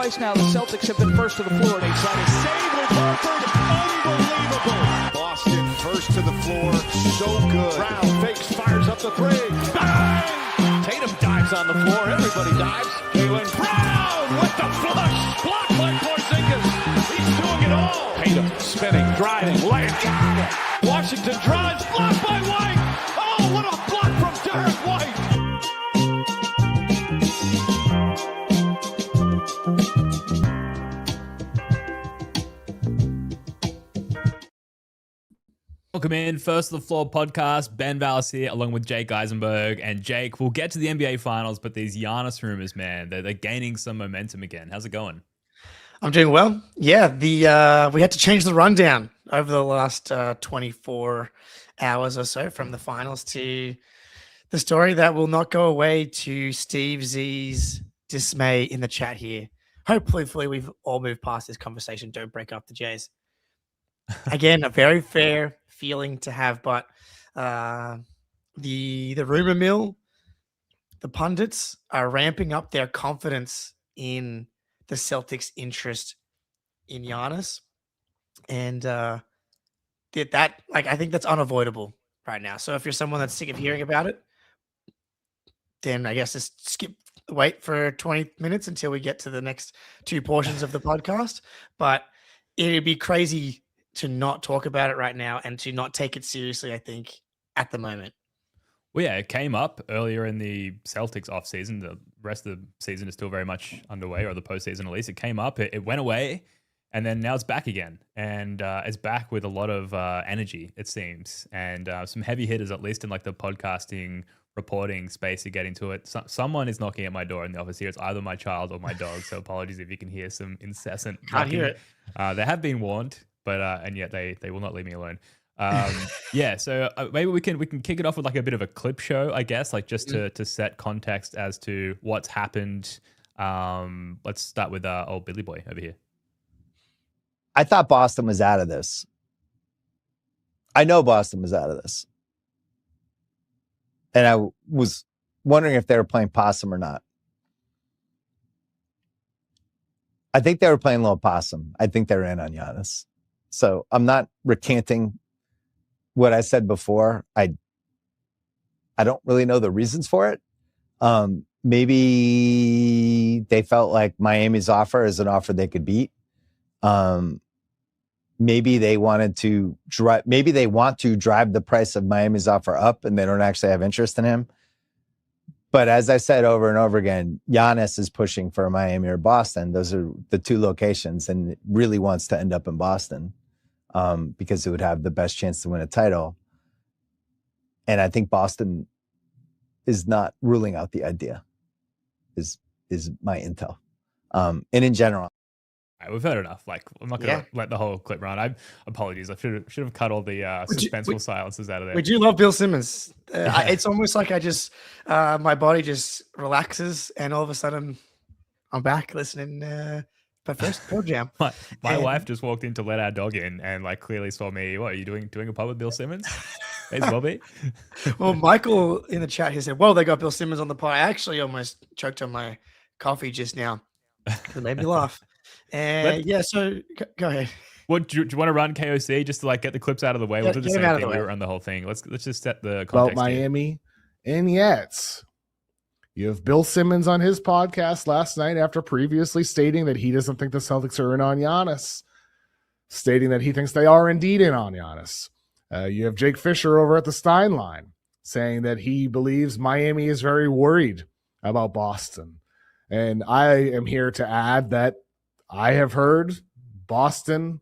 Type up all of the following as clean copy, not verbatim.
twice now the Celtics have been first to the floor. They try to save with Horford. Unbelievable. Boston first to the floor. So good. Brown fakes, fires up the three. Bang! Tatum dives on the floor. Everybody dives. Jaylen Brown with the flush. Blocked by Porzingis. He's doing it all. Tatum spinning, driving, layup. Washington drives. Blocked by White. Oh, what a block from Derek White. Welcome in, First to the Floor podcast. Ben Vallis here, along with Jake Eisenberg. And Jake, we'll get to the NBA Finals, but these Giannis rumors, man, they're gaining some momentum again. How's it going? I'm doing well. Yeah, we had to change the rundown over the last 24 hours or so from the finals to the story that will not go away to Steve Z's dismay in the chat here. Hopefully, we've all moved past this conversation. Don't break up the Jays. Again, a very fair feeling to have, but the rumor mill, the pundits are ramping up their confidence in the Celtics' interest in Giannis, and I think that's unavoidable right now. So if you're someone that's sick of hearing about it, then I guess just wait for 20 minutes until we get to the next two portions of the podcast. But it'd be crazy to not talk about it right now and to not take it seriously, I think, at the moment. Well, yeah, it came up earlier in the Celtics offseason. The rest of the season is still very much underway, or the postseason at least. It came up, it went away, and then now it's back again. And it's back with a lot of energy, it seems, and some heavy hitters, at least in like the podcasting reporting space, to get into it. Someone is knocking at my door in the office here. It's either my child or my dog, so apologies if you can hear some incessant Can't hear it. They have been warned, but and yet they will not leave me alone. Yeah, so maybe we can kick it off with like a bit of a clip show, I guess, like just to set context as to what's happened. Let's start with old Billy Boy over here. I thought Boston was out of this. I know Boston was out of this. And I was wondering if they were playing possum or not. I think they were playing little possum. I think they were in on Giannis. So I'm not recanting what I said before. I don't really know the reasons for it. Maybe they felt like Miami's offer is an offer they could beat. Maybe they wanted to drive. Maybe they want to drive the price of Miami's offer up, and they don't actually have interest in him. But as I said over and over again, Giannis is pushing for Miami or Boston. Those are the two locations, and really wants to end up in Boston because it would have the best chance to win a title. And I think Boston is not ruling out the idea, is my intel. And in general. All right, we've heard enough. Like, I'm not going to let the whole clip run. Apologies. I should have cut all the suspenseful silences out of there. We do love Bill Simmons. It's almost like I just, my body just relaxes, and all of a sudden I'm back listening to first Pearl Jam. My wife just walked in to let our dog in, and like clearly saw me. What are you doing a pub with Bill Simmons? May as well be. Well, Michael in the chat, he said, well, they got Bill Simmons on the pod. I actually almost choked on my coffee just now. It made me laugh. And so go ahead. What do you want to run KOC just to like get the clips out of the way? We'll do the same thing. We run the whole thing. Let's just set the context. About Miami, and yet you have Bill Simmons on his podcast last night after previously stating that he doesn't think the Celtics are in on Giannis, stating that he thinks they are indeed in on Giannis. You have Jake Fisher over at the Stein line saying that he believes Miami is very worried about Boston. And I am here to add that I have heard Boston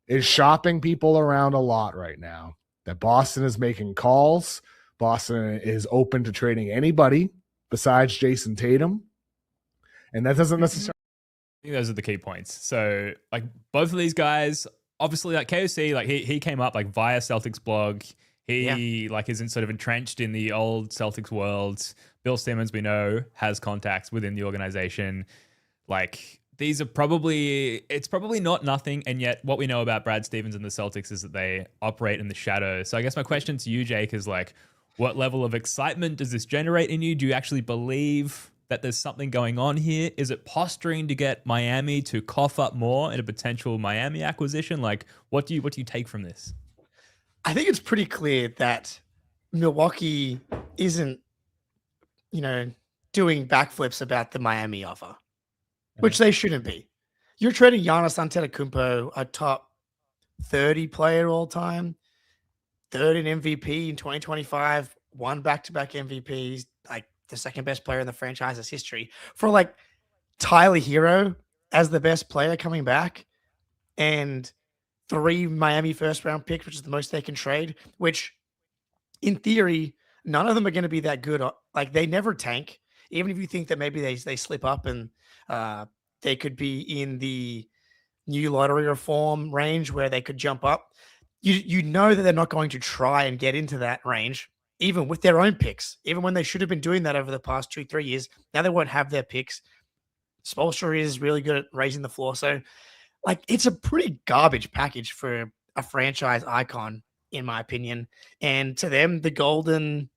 is shopping people around a lot right now, that Boston is making calls. Boston is open to trading anybody besides Jason Tatum. And that doesn't necessarily. I think those are the key points. So like both of these guys, obviously like KOC, like he came up like via Celtics blog. He like isn't sort of entrenched in the old Celtics world. Bill Simmons, we know, has contacts within the organization. Like these are it's probably not nothing. And yet what we know about Brad Stevens and the Celtics is that they operate in the shadows. So I guess my question to you, Jake, is like, what level of excitement does this generate in you? Do you actually believe that there's something going on here? Is it posturing to get Miami to cough up more in a potential Miami acquisition? Like, what do you take from this? I think it's pretty clear that Milwaukee isn't, doing backflips about the Miami offer, which they shouldn't be. You're trading Giannis Antetokounmpo, a top 30 player all time, third in MVP in 2025, won back-to-back MVPs, like the second best player in the franchise's history, for like Tyler Hero as the best player coming back, and 3 Miami first-round picks, which is the most they can trade, which in theory, none of them are going to be that good. Like they never tank. Even if you think that maybe they slip up and they could be in the new lottery reform range where they could jump up, you know that they're not going to try and get into that range, even with their own picks, even when they should have been doing that over the past 2-3 years. Now they won't have their picks. Spoelstra is really good at raising the floor. So, like, it's a pretty garbage package for a franchise icon, in my opinion. And to them, the golden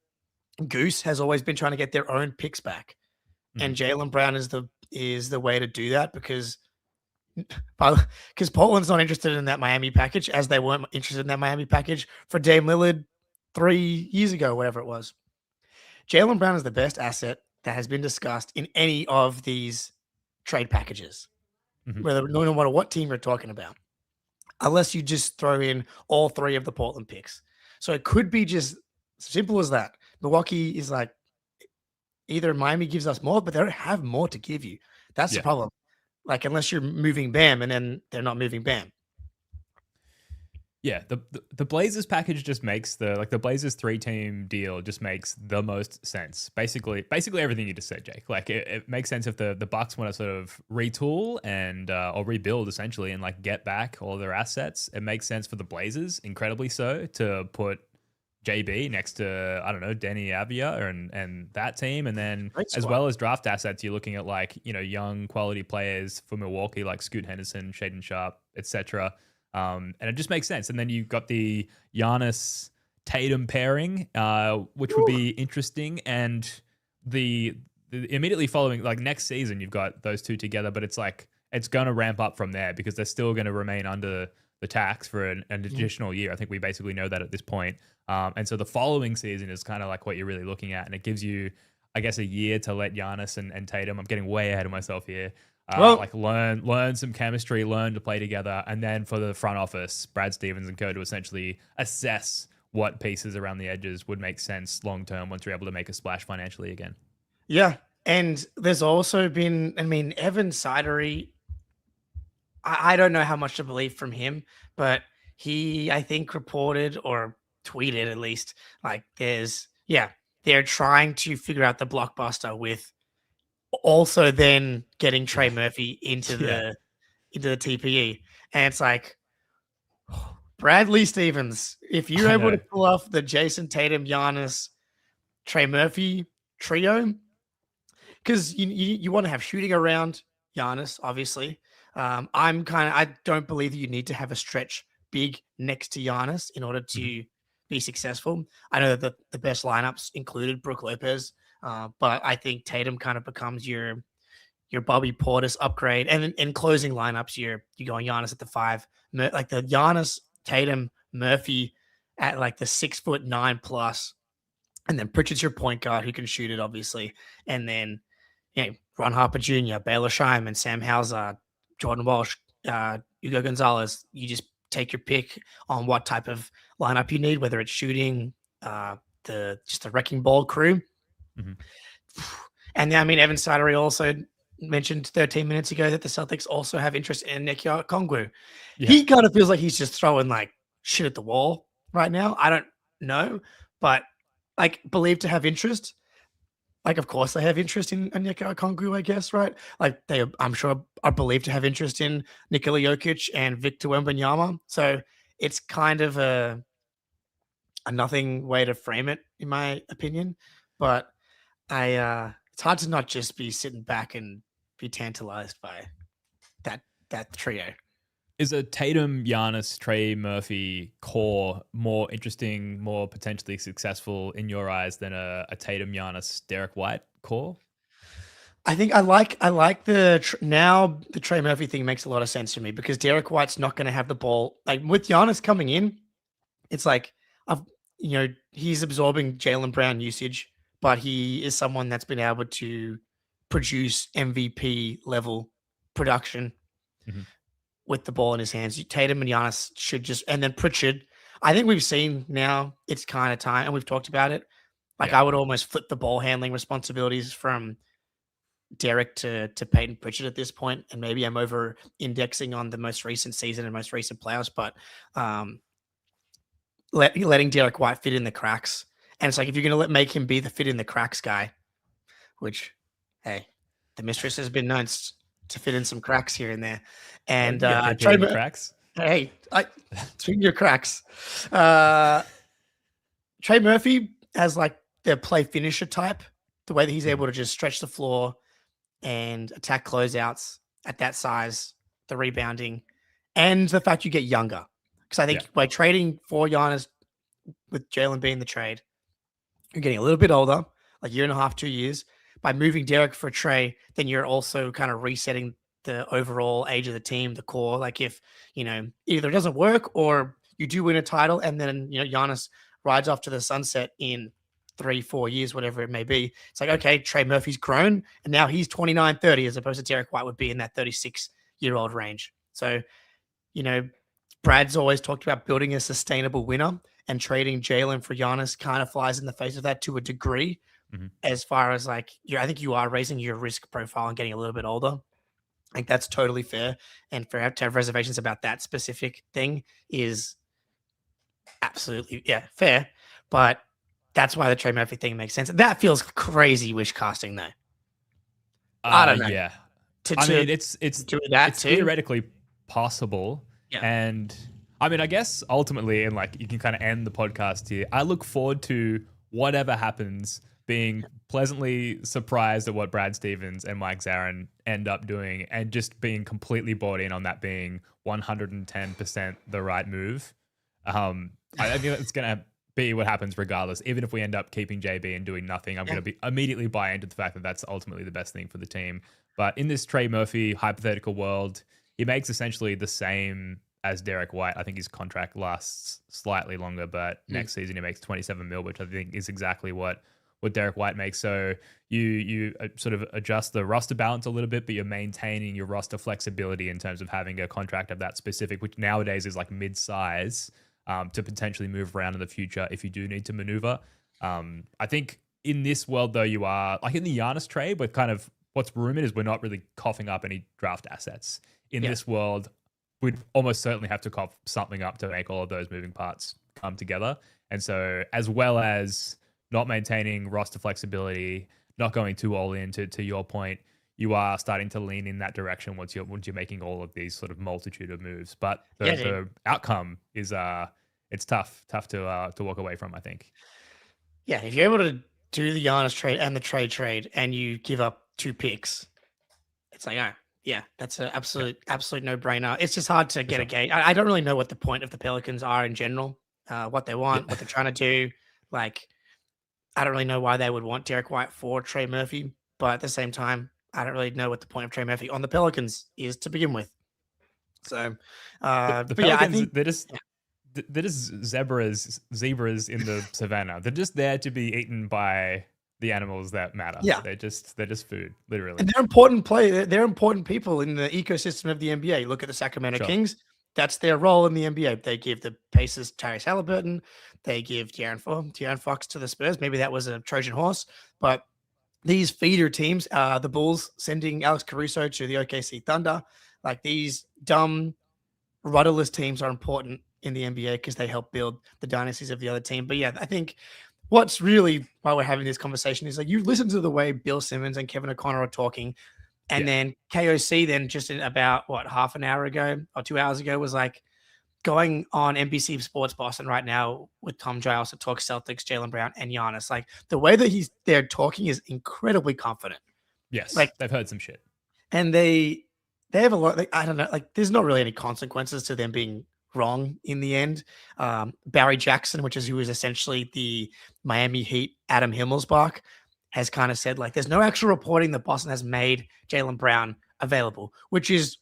goose has always been trying to get their own picks back. And Jaylen Brown is the way to do that because Portland's not interested in that Miami package, as they weren't interested in that Miami package for Dame Lillard 3 years ago, whatever it was. Jaylen Brown is the best asset that has been discussed in any of these trade packages, whether no matter what team you're talking about, unless you just throw in all 3 of the Portland picks. So it could be just simple as that. Milwaukee is like, either Miami gives us more, but they don't have more to give you. That's the problem. Like, unless you're moving Bam, and then they're not moving Bam. Yeah, the Blazers package just makes the Blazers 3-team deal just makes the most sense. Basically everything you just said, Jake. Like it makes sense if the Bucks want to sort of retool and or rebuild essentially and like get back all their assets. It makes sense for the Blazers, incredibly so, to put JB next to, I don't know, Denny Avia and that team. And then as well as draft assets, you're looking at like, young quality players for Milwaukee, like Scoot Henderson, Shaedon Sharpe, etc. And it just makes sense. And then you've got the Giannis Tatum pairing, which would be interesting. And the immediately following, like next season, you've got those two together, but it's like, it's going to ramp up from there because they're still going to remain under the tax for an additional year. I think we basically know that at this point. And so the following season is kind of like what you're really looking at. And it gives you, I guess, a year to let Giannis and Tatum, I'm getting way ahead of myself here, like learn some chemistry, learn to play together. And then for the front office, Brad Stevens and co, to essentially assess what pieces around the edges would make sense long-term once you're able to make a splash financially again. Yeah. And there's also been, Evan Sidery, I don't know how much to believe from him, but he, I think, reported or tweeted at least, like they're trying to figure out the blockbuster with also then getting Trey Murphy into the TPE. And it's like, Bradley Stevens, if you're able to pull off the Jason Tatum, Giannis, Trey Murphy trio, because you want to have shooting around Giannis, obviously. I don't believe that you need to have a stretch big next to Giannis in order to be successful. I know that the best lineups included Brook Lopez, but I think Tatum kind of becomes your Bobby Portis upgrade. And in closing lineups, you're going Giannis at the 5, like the Giannis, Tatum, Murphy at like the 6'9+, and then Pritchard's your point guard who can shoot it, obviously, and then Ron Harper Jr., Baylor Scheim, and Sam Hauser, Jordan Walsh, Hugo Gonzalez. You just take your pick on what type of lineup you need, whether it's shooting, the wrecking ball crew. And Evan Sidery also mentioned 13 minutes ago that the Celtics also have interest in Nikia Okongwu. He kind of feels like he's just throwing like shit at the wall right now. I don't know, but like believed to have interest. Like, of course, they have interest in Nikia Okongwu, I guess, right? Like, they, I'm sure, are believed to have interest in Nikola Jokic and Victor Wembanyama. So it's kind of a nothing way to frame it, in my opinion. But it's hard to not just be sitting back and be tantalized by that trio. Is a Tatum, Giannis, Trey Murphy core more interesting, more potentially successful in your eyes than a Tatum, Giannis, Derek White core? I think I like now the Trey Murphy thing makes a lot of sense to me because Derek White's not going to have the ball. Like with Giannis coming in, it's like he's absorbing Jaylen Brown usage, but he is someone that's been able to produce MVP level production with the ball in his hands. Tatum and Giannis should and then Pritchard. I think we've seen now it's kind of time, and we've talked about it. Like I would almost flip the ball handling responsibilities from Derek to Peyton Pritchard at this point, and maybe I'm over indexing on the most recent season and most recent playoffs, but letting Derek White fit in the cracks. And it's like if you're going to make him be the fit in the cracks guy, which hey, the mistress has been known to fit in some cracks here and there. And Trey cracks. Hey, speaking of cracks, Trey Murphy has like the play finisher type, the way that he's able to just stretch the floor and attack closeouts at that size, the rebounding, and the fact you get younger. Because I think by trading for Giannis with Jaylen being the trade, you're getting a little bit older, like 1.5, 2 years. By moving Derek for Trey, then you're also kind of resetting the overall age of the team, the core. Like if, either it doesn't work or you do win a title and then, Giannis rides off to the sunset in 3-4 years, whatever it may be. It's like, okay, Trey Murphy's grown and now he's 29, 30, as opposed to Derek White would be in that 36-year-old range. So, Brad's always talked about building a sustainable winner, and trading Jaylen for Giannis kind of flies in the face of that to a degree. As far as like, I think you are raising your risk profile and getting a little bit older. I think that's totally fair. And to have reservations about that specific thing is absolutely, fair. But that's why the Trey Murphy thing makes sense. That feels crazy wish casting though. I don't know. Yeah. It's do that too. Theoretically possible. Yeah. And I mean, I guess ultimately, and like you can kind of end the podcast here, I look forward to whatever happens being pleasantly surprised at what Brad Stevens and Mike Zarin end up doing and just being completely bought in on that being 110% the right move. I think it's going to be what happens regardless. Even if we end up keeping JB and doing nothing, I'm going to immediately buy into the fact that that's ultimately the best thing for the team. But in this Trey Murphy hypothetical world, he makes essentially the same as Derek White. I think his contract lasts slightly longer, but next season he makes $27 million, which I think is exactly what Derek White makes. So you sort of adjust the roster balance a little bit, but you're maintaining your roster flexibility in terms of having a contract of that specific, which nowadays is like mid-size, to potentially move around in the future if you do need to maneuver. I think in this world, though, you are like in the Giannis trade, but kind of what's rumored is we're not really coughing up any draft assets. In this world, we'd almost certainly have to cough something up to make all of those moving parts come together. And so as well as not maintaining roster flexibility, not going too all in, to your point, you are starting to lean in that direction once you're making all of these sort of multitude of moves. But the outcome is it's tough to walk away from, I think. Yeah, if you're able to do the Giannis trade and the trade and you give up 2 picks, it's like, that's an absolute no-brainer. It's just hard to get a gauge. I don't really know what the point of the Pelicans are in general, what they want, what they're trying to do. Like, I don't really know why they would want Derek White for Trey Murphy, but at the same time, I don't really know what the point of Trey Murphy on the Pelicans is to begin with. So, the Pelicans, I think they're just zebras in the savannah. They're just there to be eaten by the animals that matter. Yeah, they're just food, literally. And they're important They're important people in the ecosystem of the NBA. Look at the Sacramento Kings. That's their role in the NBA. They give the Pacers Tyrese Halliburton. They give De'Aaron Fox to the Spurs. Maybe that was a Trojan horse. But these feeder teams, the Bulls sending Alex Caruso to the OKC Thunder, like these dumb, rudderless teams are important in the NBA because they help build the dynasties of the other team. But yeah, I think what's really why we're having this conversation is like you listen to the way Bill Simmons and Kevin O'Connor are talking. And then KOC then just in about, half an hour ago or 2 hours ago was like going on NBC Sports Boston right now with Tom Giles to talk Celtics, Jaylen Brown, and Giannis. Like the way that they're talking is incredibly confident. Yes, like they've heard some shit. And they have a lot, I don't know, like there's not really any consequences to them being wrong in the end. Barry Jackson, who is essentially the Miami Heat Adam Himmelsbach, has kind of said like there's no actual reporting that Boston has made Jaylen Brown available, which is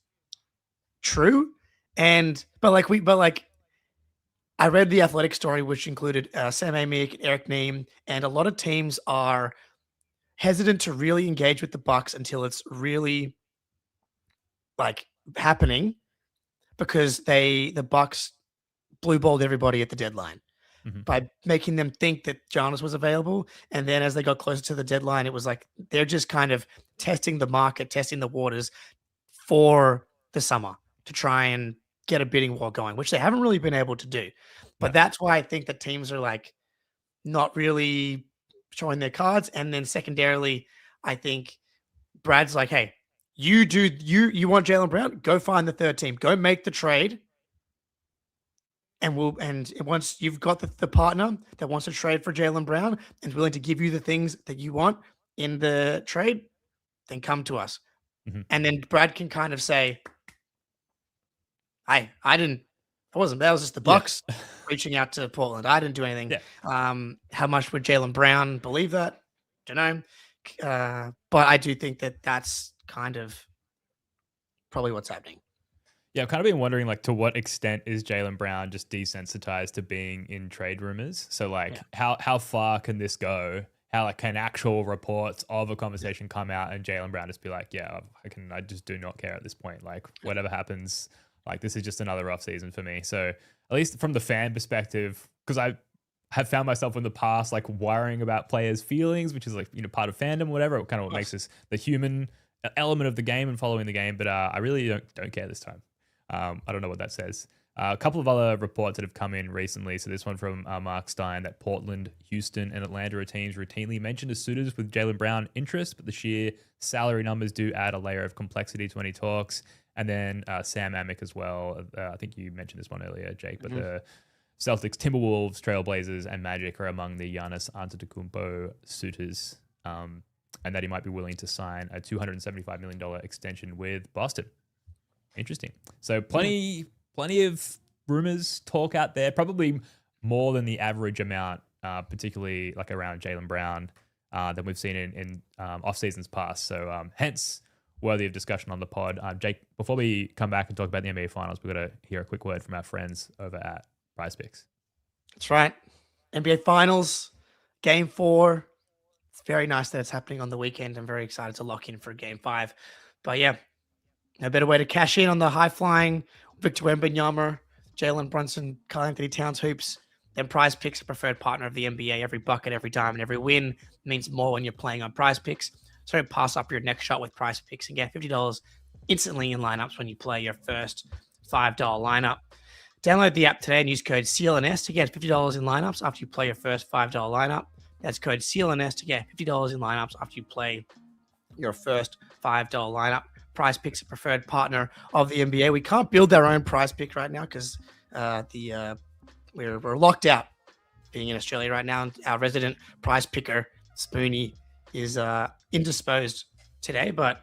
true. But I read the Athletic story, which included Sam Amick, Eric Neem, and a lot of teams are hesitant to really engage with the Bucks until it's really like happening, because the Bucks blue balled everybody at the deadline by making them think that Giannis was available. And then as they got closer to the deadline, it was like they're just kind of testing the market, testing the waters for the summer to try and get a bidding war going, which they haven't really been able to do. But that's why I think that teams are like not really showing their cards. And then secondarily, I think Brad's like, hey, you want Jaylen Brown? Go find the third team. Go make the trade. And once you've got the partner that wants to trade for Jaylen Brown and is willing to give you the things that you want in the trade, then come to us. And then Brad can kind of say, that was just the Bucks reaching out to Portland. I didn't do anything. How much would Jaylen Brown believe that? Don't know. But I do think that that's kind of probably what's happening. Yeah, I've kind of been wondering, like, to what extent is Jaylen Brown just desensitized to being in trade rumors? So, like, how far can this go? How, like, can actual reports of a conversation come out and Jaylen Brown just be like, yeah, I just do not care at this point. Like, whatever happens, like, this is just another rough season for me. So, at least from the fan perspective, because I have found myself in the past, like, worrying about players' feelings, which is, like, part of fandom, whatever. Kind of what makes us the human element of the game and following the game. But I really don't care this time. I don't know what that says. A couple of other reports that have come in recently. So this one from Mark Stein, that Portland, Houston, and Atlanta teams routinely mentioned as suitors with Jaylen Brown interest, but the sheer salary numbers do add a layer of complexity to any talks. And then Sam Amick as well. I think you mentioned this one earlier, Jake, but the Celtics, Timberwolves, Trailblazers, and Magic are among the Giannis Antetokounmpo suitors, and that he might be willing to sign a $275 million extension with Boston. Interesting. So plenty of rumors, talk out there, probably more than the average amount, particularly like around Jaylen Brown, than we've seen in off seasons past. So hence worthy of discussion on the pod. Jake, before we come back and talk about the NBA Finals, we've got to hear a quick word from our friends over at PrizePicks. That's right. NBA Finals, Game 4. It's very nice that it's happening on the weekend. I'm very excited to lock in for Game 5. But yeah, no better way to cash in on the high-flying Victor Wembanyama, Jalen Brunson, Karl Anthony Towns hoops than PrizePicks, a preferred partner of the NBA. Every bucket, every dime, and every win means more when you're playing on PrizePicks. So don't pass up your next shot with PrizePicks and get $50 instantly in lineups when you play your first $5 lineup. Download the app today and use code CLNS to get $50 in lineups after you play your first $5 lineup. That's code CLNS to get $50 in lineups after you play your first $5 lineup. PrizePicks, a preferred partner of the NBA. We can't build our own PrizePick right now because we're locked out. Being in Australia right now, our resident prize picker Spoonie is indisposed today. But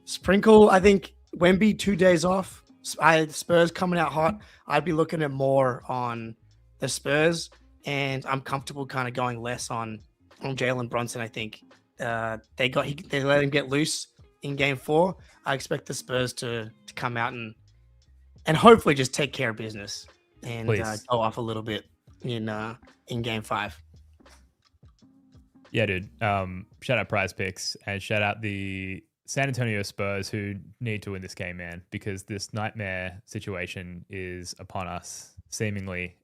sprinkle. I think Wemby 2 days off. Spurs coming out hot. I'd be looking at more on the Spurs, and I'm comfortable kind of going less on Jalen Brunson. I think they let him get loose in Game 4. I expect the Spurs to come out and hopefully just take care of business and go off a little bit in Game 5. Yeah, dude. Shout out PrizePicks and shout out the San Antonio Spurs, who need to win this game, man, because this nightmare situation is upon us, seemingly.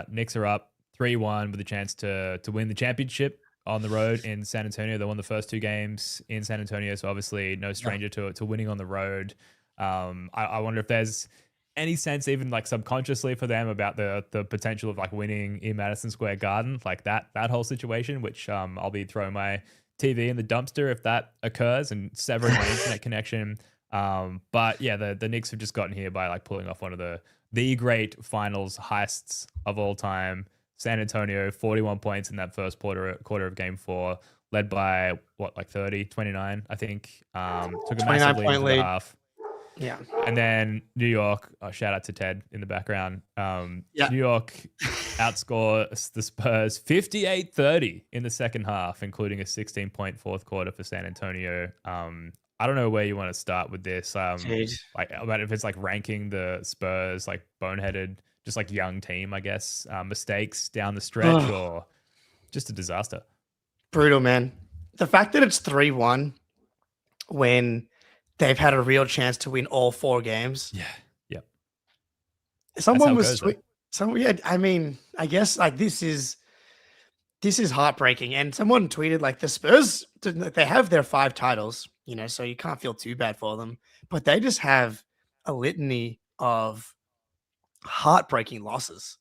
Knicks are up 3-1 with a chance to win the championship on the road in San Antonio. They won the first 2 games in San Antonio, so obviously no stranger to winning on the road. I wonder if there's any sense, even like subconsciously for them, about the potential of like winning in Madison Square Garden, like that whole situation, which I'll be throwing my TV in the dumpster if that occurs and severing my internet connection. But yeah, the Knicks have just gotten here by like pulling off one of the great finals heists of all time. San Antonio, 41 points in that first quarter of Game 4, led by 30, 29, I think. Took a massive lead into the half. Yeah. And then New York, shout out to Ted in the background. Yeah. New York outscore the Spurs 58-30 in the second half, including a 16-point fourth quarter for San Antonio. I don't know where you want to start with this. Dude. Like, about if it's like ranking the Spurs, like boneheaded, just like young team, I guess, mistakes down the stretch, or just a disaster. Brutal, man. The fact that it's 3-1 when they've had a real chance to win all 4 games. Yeah. Yep. Someone was Goes, sweet. Yeah, I mean, I guess like this is heartbreaking. And someone tweeted like the Spurs, they have their 5 titles, so you can't feel too bad for them. But they just have a litany of heartbreaking losses,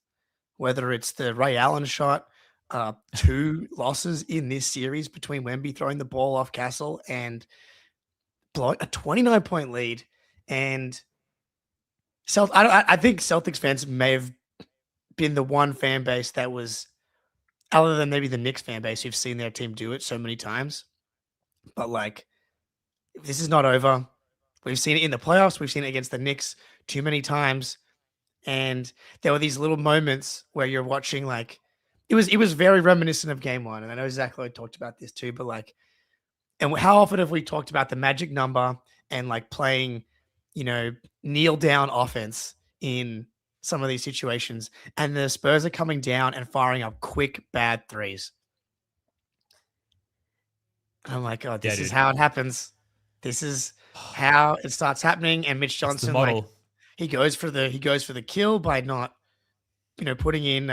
whether it's the Ray Allen shot, 2 losses in this series between Wemby throwing the ball off Castle and blowing a 29-point lead. And I think Celtics fans may have been the one fan base that was, other than maybe the Knicks fan base, who've seen their team do it so many times. But like, this is not over. We've seen it in the playoffs. We've seen it against the Knicks too many times. And there were these little moments where you're watching, like, it was very reminiscent of game 1. And I know Zach Lloyd talked about this too, but like, and how often have we talked about the magic number and like playing, kneel down offense in some of these situations, and the Spurs are coming down and firing up quick, bad threes. And I'm like, oh, this is how it happens. This is how it starts happening. And Mitch Johnson, like, he goes for the kill by not, putting in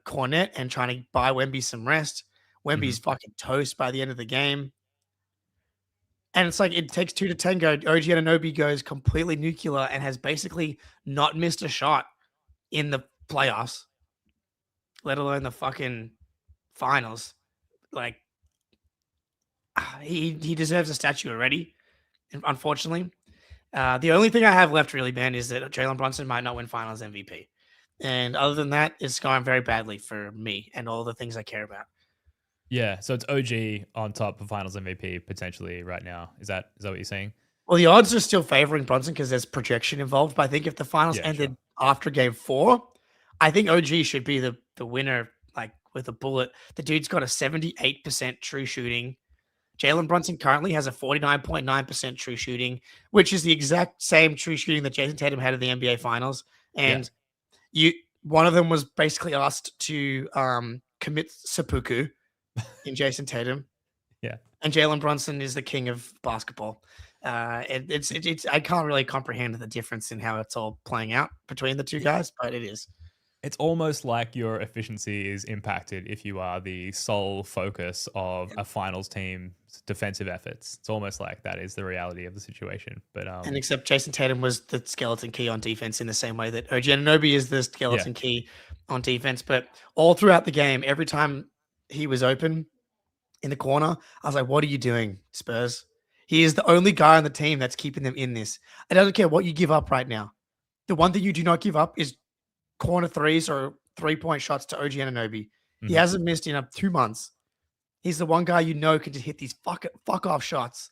Cornet and trying to buy Wemby some rest. Wemby's fucking toast by the end of the game. And it's like, it takes 2 to tango. OG Anunoby goes completely nuclear and has basically not missed a shot in the playoffs, let alone the fucking finals. Like, he deserves a statue already, unfortunately. The only thing I have left really, man, is that Jalen Brunson might not win finals MVP. And other than that, it's going very badly for me and all the things I care about. Yeah, so it's OG on top of finals MVP potentially right now. Is that what you're saying? Well, the odds are still favoring Brunson because there's projection involved. But I think if the finals ended after game 4, I think OG should be the winner, like with a bullet. The dude's got a 78% true shooting. Jalen Brunson currently has a 49.9% true shooting, which is the exact same true shooting that Jason Tatum had in the NBA Finals. And one of them was basically asked to commit seppuku in Jason Tatum. Yeah. And Jalen Brunson is the king of basketball. It's I can't really comprehend the difference in how it's all playing out between the two guys, but it is. It's almost like your efficiency is impacted if you are the sole focus of a finals team's defensive efforts. It's almost like that is the reality of the situation. But and except Jason Tatum was the skeleton key on defense in the same way that OG Anunoby is the skeleton key on defense. But all throughout the game, every time he was open in the corner, I was like, what are you doing, Spurs? He is the only guy on the team that's keeping them in this. I don't care what you give up right now. The one thing you do not give up is corner threes or 3-point shots to OG Anunoby. He hasn't missed in 2 months. He's the one guy can just hit these fuck off shots,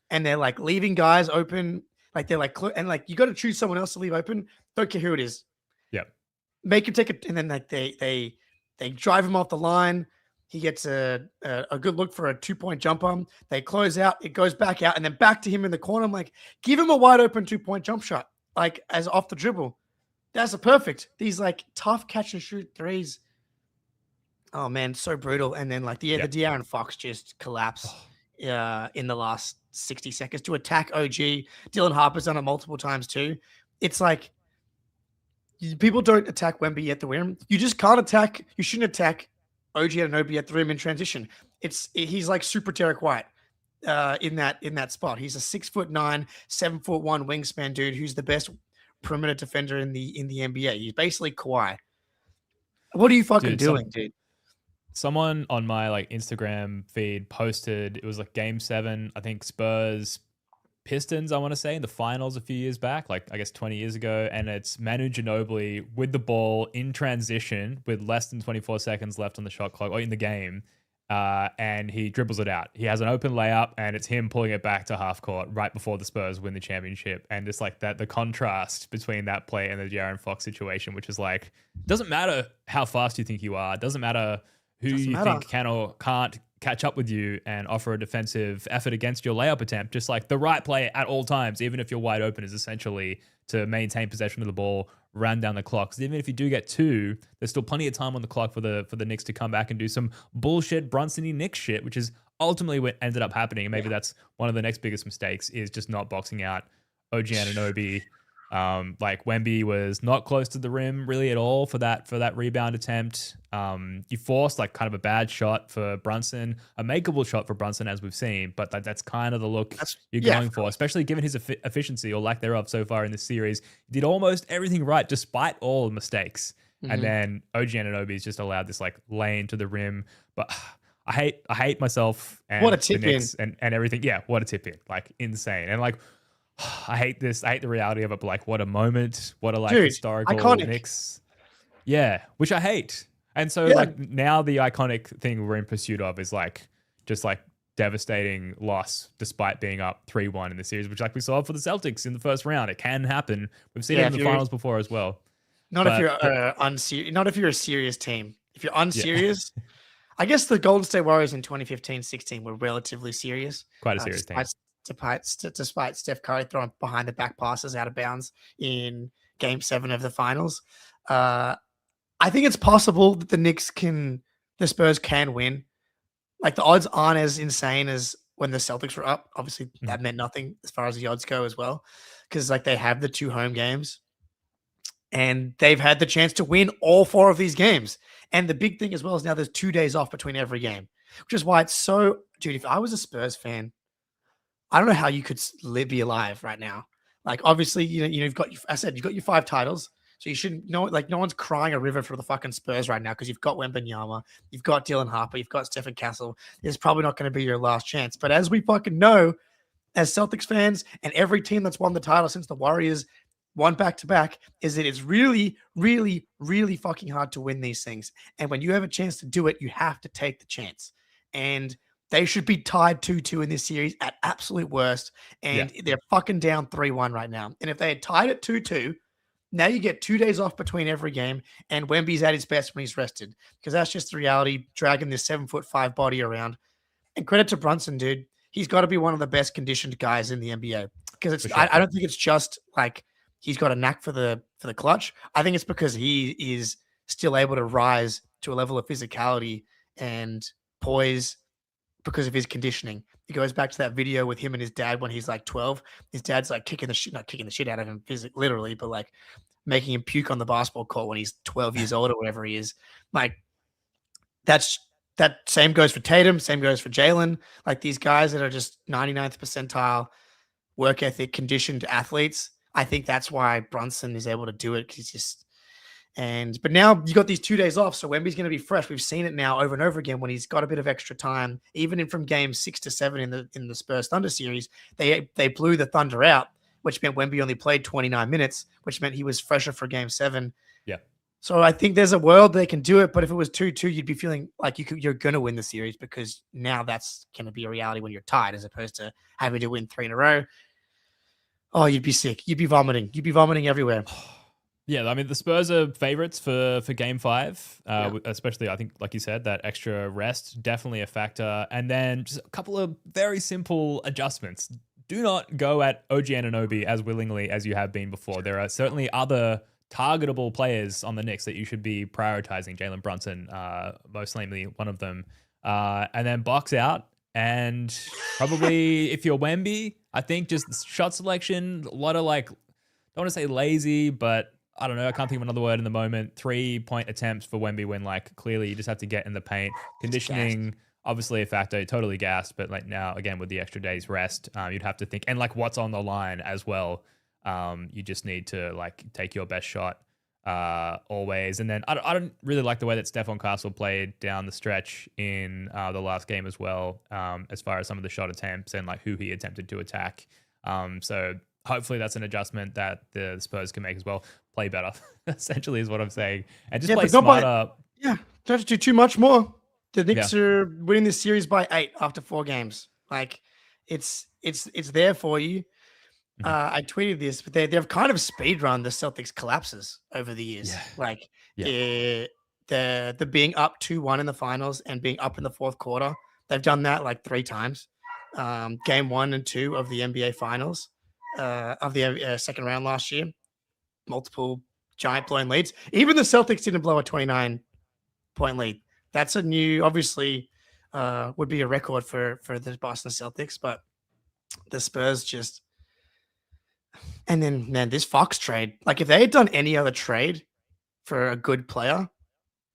and they're like leaving guys open. Like they're like, and like you got to choose someone else to leave open. Don't care who it is. Yeah, make him take it, and then like they drive him off the line. He gets a good look for a 2-point jumper. They close out. It goes back out, and then back to him in the corner. I'm like, give him a wide open 2-point jump shot, like as off the dribble. That's a perfect. These like tough catch and shoot threes. Oh man, so brutal. And then like the De'Aaron Fox just collapsed in the last 60 seconds to attack OG. Dylan Harper's done it multiple times too. It's like people don't attack Wemby at the rim. You just can't attack. You shouldn't attack OG Anunoby at the rim in transition. He's like super Derek White in that spot. He's a 6'9", 7'1" wingspan dude who's the best perimeter defender in the NBA. He's basically Kawhi. What are you fucking doing, dude? Someone on my like Instagram feed posted, it was like game 7, I think Spurs Pistons, I want to say, in the finals a few years back, like I guess 20 years ago. And it's Manu Ginobili with the ball in transition with less than 24 seconds left on the shot clock or in the game. and he dribbles it out. He has an open layup, and it's him pulling it back to half court right before the Spurs win the championship. And it's like that, the contrast between that play and the De'Aaron Fox situation, which is like, doesn't matter how fast you think you are, doesn't matter who you think can or can't catch up with you and offer a defensive effort against your layup attempt. Just like the right play at all times, even if you're wide open, is essentially to maintain possession of the ball, run down the clock. Because even if you do get two, there's still plenty of time on the clock for the Knicks to come back and do some bullshit Brunson-y Knicks shit, which is ultimately what ended up happening. And maybe that's one of the next biggest mistakes, is just not boxing out OG Anunoby. Like Wemby was not close to the rim really at all for that rebound attempt. You forced like kind of a bad shot for Brunson, a makeable shot for Brunson, as we've seen, but that's kind of the look you're going for, especially given his efficiency or lack thereof so far in this series. He did almost everything right despite all the mistakes. And then OG Anunoby's just allowed this like lane to the rim. But I hate myself and what a tip the Knicks and everything. Yeah, what a tip in. Like insane. And like I hate this. I hate the reality of it, but like, what a moment. What a like historical iconic. Knicks. Yeah, which I hate. And so like now the iconic thing we're in pursuit of is like just like devastating loss despite being up 3-1 in the series, which like we saw for the Celtics in the first round. It can happen. We've seen it in the finals before as well. Not if you're a serious team. If you're unserious, I guess the Golden State Warriors in 2015-16 were relatively serious. Quite a serious team. Despite Steph Curry throwing behind the back passes out of bounds in Game 7 of the finals. I think it's possible that the Spurs can win. Like the odds aren't as insane as when the Celtics were up. Obviously, that meant nothing as far as the odds go as well, because like they have the 2 home games and they've had the chance to win all 4 of these games. And the big thing as well is now there's 2 days off between every game, which is why it's so, dude, if I was a Spurs fan, I don't know how you could be alive right now. Like, obviously, you've got your 5 titles, so you shouldn't no one's crying a river for the fucking Spurs right now because you've got Wembanyama, you've got Dylan Harper, you've got Stephen Castle. It's probably not going to be your last chance. But as we fucking know, as Celtics fans and every team that's won the title since the Warriors won back-to-back, is that it's really, really, really fucking hard to win these things. And when you have a chance to do it, you have to take the chance. And they should be tied 2-2 in this series at absolute worst. And they're fucking down 3-1 right now. And if they had tied it 2-2, now you get 2 days off between every game. And Wemby's at his best when he's rested. Because that's just the reality, dragging this 7'5" body around. And credit to Brunson, dude. He's got to be one of the best conditioned guys in the NBA. Because I don't think it's just like he's got a knack for the clutch. I think it's because he is still able to rise to a level of physicality and poise because of his conditioning. It goes back to that video with him and his dad when he's like 12. His dad's like not kicking the shit out of him physically, literally, but like making him puke on the basketball court when he's 12 years old or whatever he is. Like that same goes for Tatum, same goes for Jalen. Like these guys that are just 99th percentile work ethic conditioned athletes. I think that's why Brunson is able to do it, because he's just. But now you got these 2 days off, so Wemby's going to be fresh. We've seen it now over and over again when he's got a bit of extra time. Even from games 6 to 7 in the Spurs Thunder series, they blew the Thunder out, which meant Wemby only played 29 minutes, which meant he was fresher for Game 7. Yeah. So I think there's a world they can do it, but if it was 2-2, you'd be feeling like you're going to win the series, because now that's going to be a reality when you're tied, as opposed to having to win 3 in a row. Oh, you'd be sick. You'd be vomiting. You'd be vomiting everywhere. Yeah, I mean, the Spurs are favorites for Game 5, especially, I think, like you said, that extra rest, definitely a factor. And then just a couple of very simple adjustments. Do not go at OG Anunoby as willingly as you have been before. There are certainly other targetable players on the Knicks that you should be prioritizing. Jalen Brunson, most namely one of them. And then box out. And probably if you're Wemby, I think just shot selection, a lot of like, don't want to say lazy, but I don't know. I can't think of another word in the moment. 3-point attempts for Wemby when like clearly you just have to get in the paint. Conditioning, obviously a factor, totally gassed. But like now, again, with the extra day's rest, you'd have to think, and like what's on the line as well. You just need to like take your best shot always. And then I don't really like the way that Stephon Castle played down the stretch in the last game as well, as far as some of the shot attempts and like who he attempted to attack. So hopefully that's an adjustment that the Spurs can make as well. Play better, essentially, is what I'm saying. And just play smarter. Don't have to do too much more. The Knicks are winning this series by 8 after 4 games. Like it's there for you. I tweeted this, but they've kind of speed run the Celtics collapses over the years. Yeah. Like Yeah. the being up 2-1 in the finals and being up in the fourth quarter. They've done that like 3 times. Game 1 and 2 of the NBA finals of the second round last year. Multiple giant blown leads. Even the Celtics didn't blow a 29-point lead. That's a new, obviously, would be a record for the Boston Celtics, but the Spurs just. And then, man, this Fox trade, like if they had done any other trade for a good player,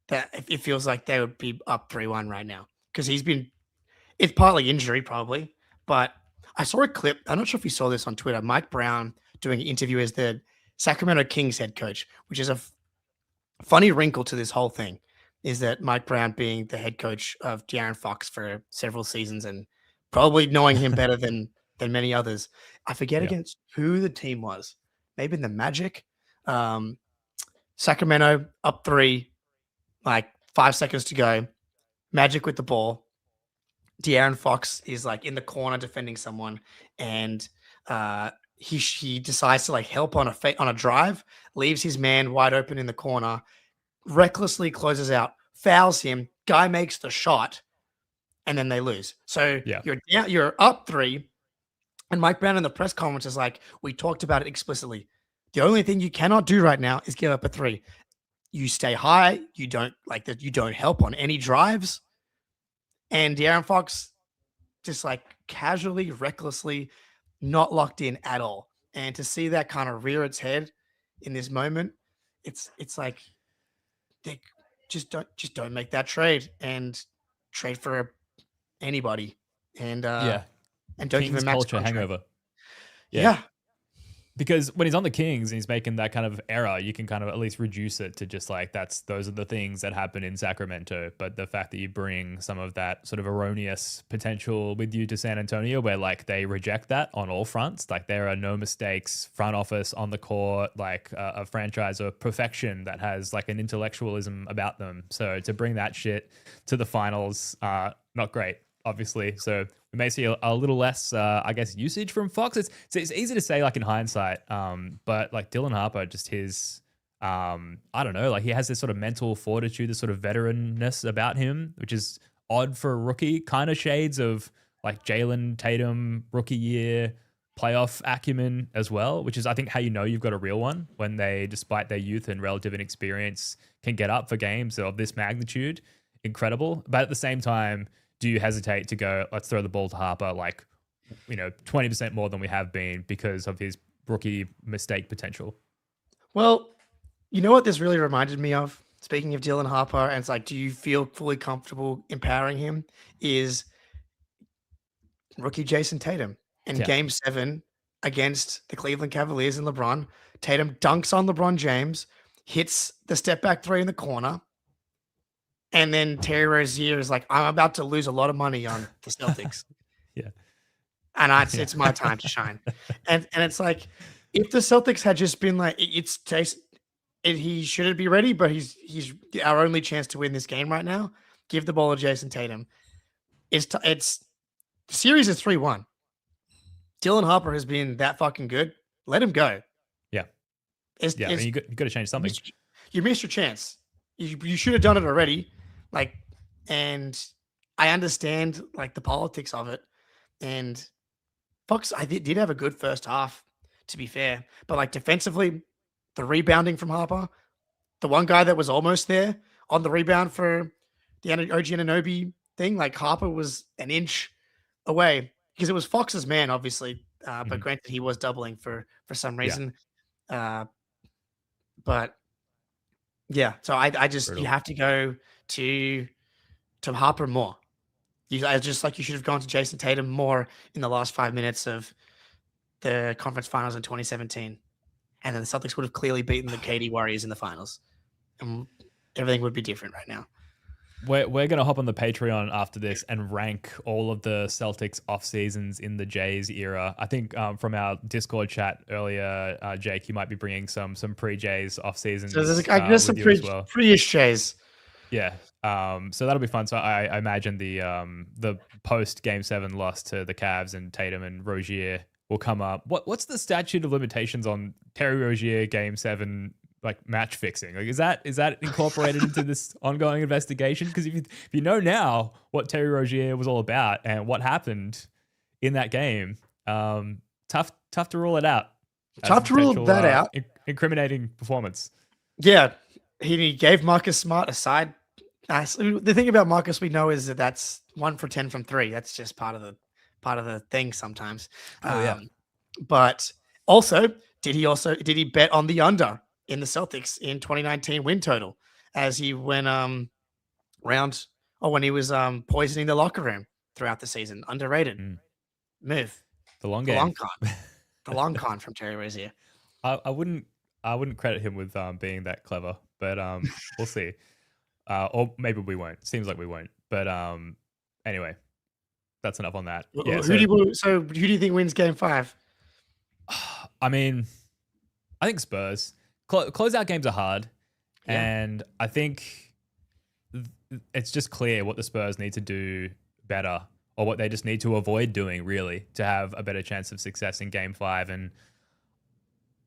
that it feels like they would be up 3-1 right now because it's partly injury probably, but I saw a clip. I'm not sure if you saw this on Twitter. Mike Brown doing an interview as the Sacramento Kings head coach, which is a funny wrinkle to this whole thing, is that Mike Brown being the head coach of De'Aaron Fox for several seasons and probably knowing him better than many others. I forget against who the team was. Maybe in the Magic. Sacramento up 3, like 5 seconds to go. Magic with the ball. De'Aaron Fox is like in the corner defending someone, and he decides to like help on a drive, leaves his man wide open in the corner, recklessly closes out, fouls him. Guy makes the shot, and then they lose. So you're up 3. And Mike Brown in the press conference is like, we talked about it explicitly. The only thing you cannot do right now is give up a 3. You stay high. You don't like that. You don't help on any drives. And De'Aaron Fox just like casually, recklessly, not locked in at all. And to see that kind of rear its head in this moment, it's like they just don't make that trade and trade for anybody. And and don't give him max culture contract. hangover. Yeah. Because when he's on the Kings and he's making that kind of error, you can kind of at least reduce it to just like those are the things that happen in Sacramento. But the fact that you bring some of that sort of erroneous potential with you to San Antonio, where like they reject that on all fronts, like there are no mistakes, front office, on the court, like a franchise of perfection that has like an intellectualism about them. So to bring that shit to the finals, not great, obviously. So we may see a little less, I guess, usage from Fox. It's easy to say, like in hindsight, but like Dylan Harper, just his, I don't know, like he has this sort of mental fortitude, this sort of veteranness about him, which is odd for a rookie. Kind of shades of like Jalen Tatum rookie year playoff acumen as well, which is I think how you know you've got a real one when they, despite their youth and relative inexperience, can get up for games of this magnitude. Incredible, but at the same time, do you hesitate to go, let's throw the ball to Harper like, 20% more than we have been because of his rookie mistake potential? Well, you know what this really reminded me of? Speaking of Dylan Harper, and it's like, do you feel fully comfortable empowering him? Is rookie Jason Tatum in Game 7 against the Cleveland Cavaliers and LeBron. Tatum dunks on LeBron James, hits the step back 3 in the corner. And then Terry Rozier is like, I'm about to lose a lot of money on the Celtics. And it's my time to shine. And it's like, if the Celtics had just been like, he shouldn't be ready, but he's our only chance to win this game right now. Give the ball to Jason Tatum. The series is 3-1. Dylan Harper has been that fucking good. Let him go. Yeah. You got to change something. You missed your chance. You should have done it already. And I understand like the politics of it. And Fox, I did have a good first half, to be fair. But like defensively, the rebounding from Harper, the one guy that was almost there on the rebound for the OG Anunoby thing, like Harper was an inch away because it was Fox's man, obviously. But granted, he was doubling for some reason. Yeah. But yeah, so I just brutal. You have to go to Harper more. I just like you should have gone to Jason Tatum more in the last 5 minutes of the conference finals in 2017, and then the Celtics would have clearly beaten the KD Warriors in the finals, and everything would be different right now. We're going to hop on the Patreon after this and rank all of the Celtics off seasons in the Jays era. I think from our Discord chat earlier, Jake, you might be bringing some pre-Jays off seasons. So I guess some pre-ish Jays. Yeah. So that'll be fun. So I imagine the post Game 7 loss to the Cavs and Tatum and Rozier will come up. What's the statute of limitations on Terry Rozier Game 7 like match fixing? Like is that incorporated into this ongoing investigation? Because if you know now what Terry Rozier was all about and what happened in that game, tough to rule it out. Tough to rule that out. Incriminating performance. Yeah, he gave Marcus Smart a side. The thing about Marcus we know is that that's 1 for 10 from 3. That's just part of the thing sometimes. But also, did he bet on the under in the Celtics in 2019 win total as he went when he was poisoning the locker room throughout the season? Underrated move. The long game. The long con from Terry Rozier. I wouldn't credit him with being that clever, but we'll see. Or maybe we won't. Seems like we won't. But anyway, that's enough on that. Yeah. Who do you think wins Game 5? I mean, I think Spurs. Closeout games are hard, and I think it's just clear what the Spurs need to do better, or what they just need to avoid doing, really, to have a better chance of success in Game 5. And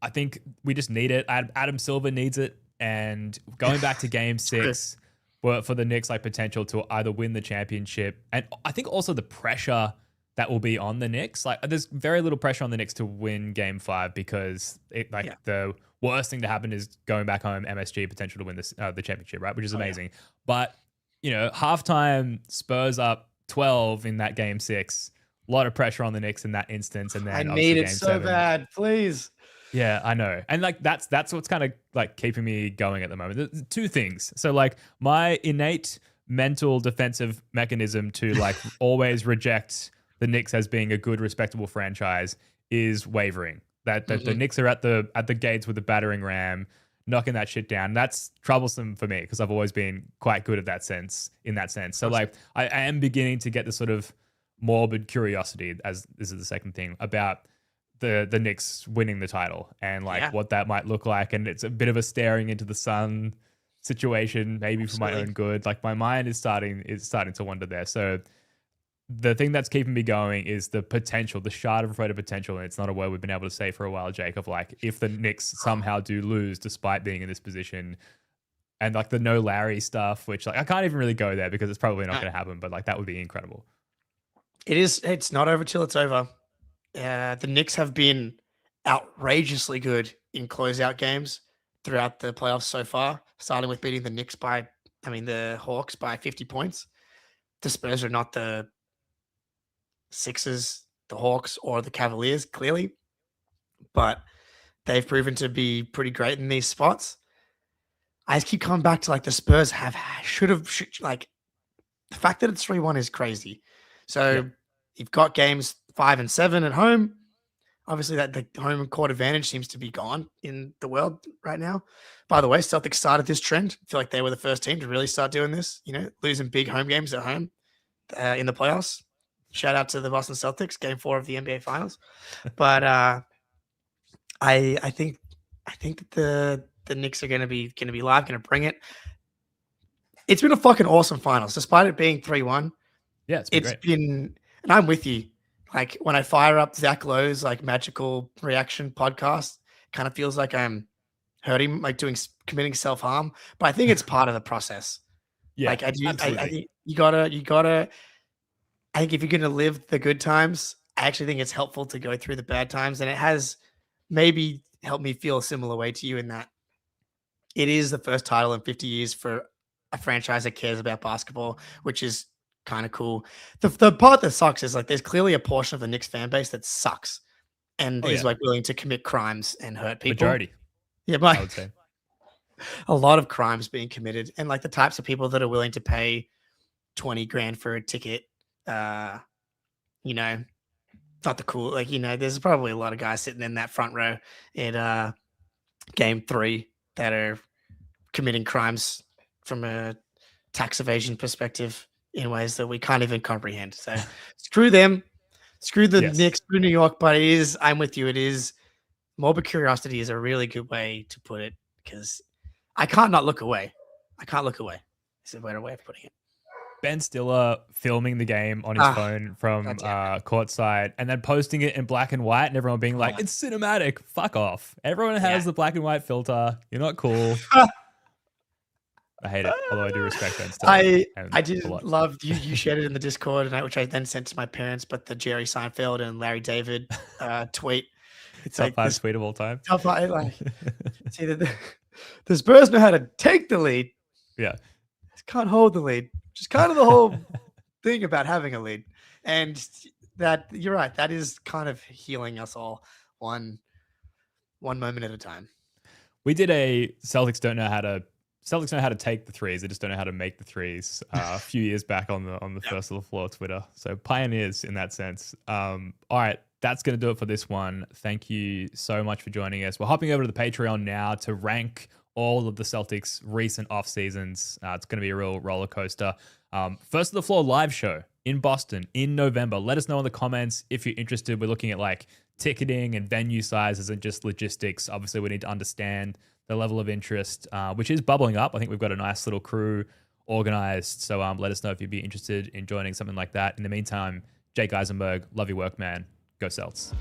I think we just need it. Adam Silver needs it. And going back to Game 6, for the Knicks, like potential to either win the championship, and I think also the pressure that will be on the Knicks. Like, there's very little pressure on the Knicks to win Game 5 because the worst thing to happen is going back home, MSG potential to win the championship, right? Which is amazing. But halftime, Spurs up 12 in that Game 6. A lot of pressure on the Knicks in that instance, and then I need it so bad, please. Yeah, I know. And like that's what's kind of like keeping me going at the moment. There's two things. So like my innate mental defensive mechanism to like always reject the Knicks as being a good, respectable franchise is wavering. That the Knicks are at the gates with the battering ram, knocking that shit down. That's troublesome for me because I've always been quite good at that sense. So like I am beginning to get this sort of morbid curiosity, as this is the second thing, about the Knicks winning the title and like what that might look like. And it's a bit of a staring into the sun situation, maybe for my own good. Like my mind is starting to wander there. So the thing that's keeping me going is the potential, the schadenfreude potential. And it's not a word we've been able to say for a while, Jake, of like, if the Knicks somehow do lose despite being in this position, and like the no Larry stuff, which like I can't even really go there because it's probably not going to happen, but like that would be incredible. It's not over till it's over. The Knicks have been outrageously good in closeout games throughout the playoffs so far, starting with beating the Hawks by 50 points. The Spurs are not the Sixers, the Hawks, or the Cavaliers, clearly, but they've proven to be pretty great in these spots. I just keep coming back to like the Spurs the fact that it's 3-1 is crazy. So you've got games 5 and 7 at home. Obviously, that the home court advantage seems to be gone in the world right now. By the way, Celtics started this trend. I feel like they were the first team to really start doing this, losing big home games at home in the playoffs. Shout out to the Boston Celtics, Game 4 of the NBA Finals. But I think that the Knicks are going to be live, going to bring it. It's been a fucking awesome finals, despite it being 3-1. Yeah, it's been, and I'm with you. Like when I fire up Zach Lowe's like magical reaction podcast, kind of feels like I'm hurting, like committing self-harm. But I think it's part of the process. Yeah, like I think you gotta. I think if you're gonna live the good times, I actually think it's helpful to go through the bad times, and it has maybe helped me feel a similar way to you in that it is the first title in 50 years for a franchise that cares about basketball, which is kind of cool. The part that sucks is like there's clearly a portion of the Knicks fan base that sucks and is like willing to commit crimes and hurt people. Majority. Yeah, but I would say a lot of crimes being committed, and like the types of people that are willing to pay 20 grand for a ticket, not the cool, there's probably a lot of guys sitting in that front row in Game 3 that are committing crimes from a tax evasion perspective in ways that we can't even comprehend. So screw them, screw the Knicks, screw New York. But I'm with you. It is morbid curiosity is a really good way to put it because I can't not look away. I can't look away. This is a better way of putting it. Ben Stiller filming the game on his phone from goddamn courtside and then posting it in black and white and everyone being like, it's cinematic. Fuck off. Everyone has the black and white filter. You're not cool. I hate it, although I do respect Ben Stiller. I did love you shared it in the Discord, which I then sent to my parents. But the Jerry Seinfeld and Larry David tweet, it's top like 5 this, tweet of all time. top five, like see the Spurs know how to take the lead, Yeah, just can't hold the lead. Just kind of the whole thing about having a lead, and that you're right. That is kind of healing us all one moment at a time. we did a Celtics know how to take the threes. They just don't know how to make the threes. A few years back on the First of the Floor Twitter. So pioneers in that sense. All right, that's going to do it for this one. Thank you so much for joining us. We're hopping over to the Patreon now to rank all of the Celtics' recent off seasons. It's going to be a real roller coaster. First of the Floor live show in Boston in November. Let us know in the comments if you're interested. We're looking at like ticketing and venue sizes and just logistics. Obviously, we need to understand the level of interest, which is bubbling up. I think we've got a nice little crew organized. So let us know if you'd be interested in joining something like that. In the meantime, Jake Eisenberg, love your work, man. Go Celts.